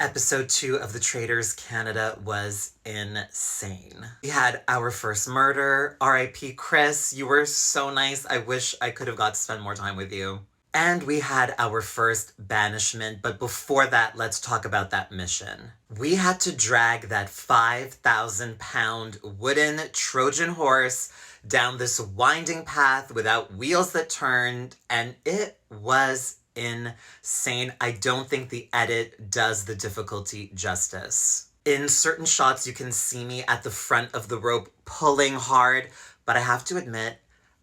Episode 2 of the Traitors Canada was insane. We had our first murder. R.I.P. Chris, you were so nice. I wish I could have got to spend more time with you. And we had our first banishment, but before that, let's talk about that mission. We had to drag that 5,000-pound wooden Trojan horse down this winding path without wheels that turned, and it was insane. I don't think the edit does the difficulty justice. In certain shots, you can see me at the front of the rope pulling hard, but I have to admit,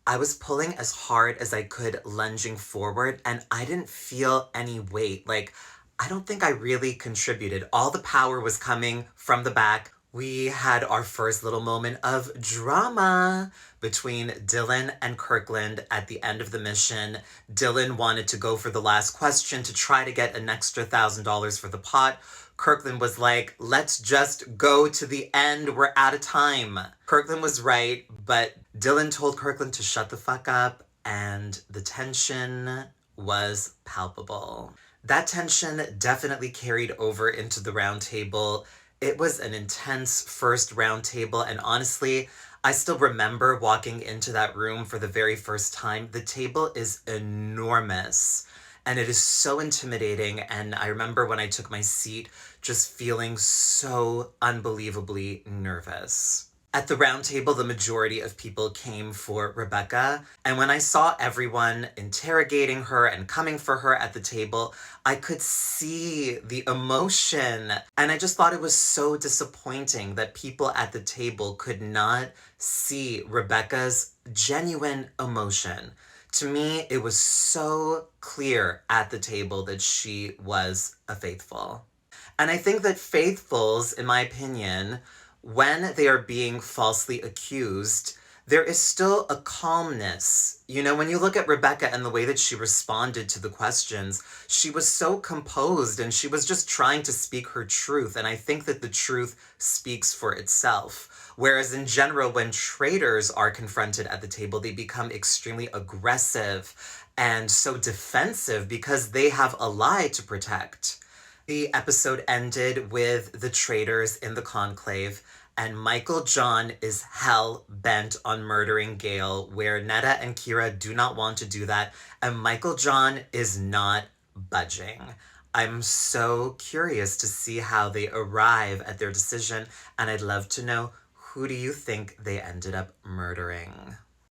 I was pulling as hard as I could, lunging forward, and I didn't feel any weight. I don't think I really contributed. All the power was coming from the back. We had our first little moment of drama between Dylan and Kirkland at the end of the mission. Dylan wanted to go for the last question to try to get an extra $1,000 for the pot. Kirkland was like, let's just go to the end. We're out of time. Kirkland was right, but Dylan told Kirkland to shut the fuck up, and the tension was palpable. That tension definitely carried over into the round table. It was an intense first round table, and honestly, I still remember walking into that room for the very first time. The table is enormous, and it is so intimidating, and I remember when I took my seat just feeling so unbelievably nervous. At the round table, the majority of people came for Rebecca, and when I saw everyone interrogating her and coming for her at the table, I could see the emotion, and I just thought it was so disappointing that people at the table could not see Rebecca's genuine emotion. To me, it was so clear at the table that she was a faithful. And I think that faithfuls, in my opinion, when they are being falsely accused, there is still a calmness. You know, when you look at Rebecca and the way that she responded to the questions, she was so composed and she was just trying to speak her truth. And I think that the truth speaks for itself. Whereas in general, when traitors are confronted at the table, they become extremely aggressive and so defensive because they have a lie to protect. The episode ended with the traitors in the conclave, and Michael John is hell-bent on murdering Gail, where Netta and Kira do not want to do that, and Michael John is not budging. I'm so curious to see how they arrive at their decision, and I'd love to know, who do you think they ended up murdering?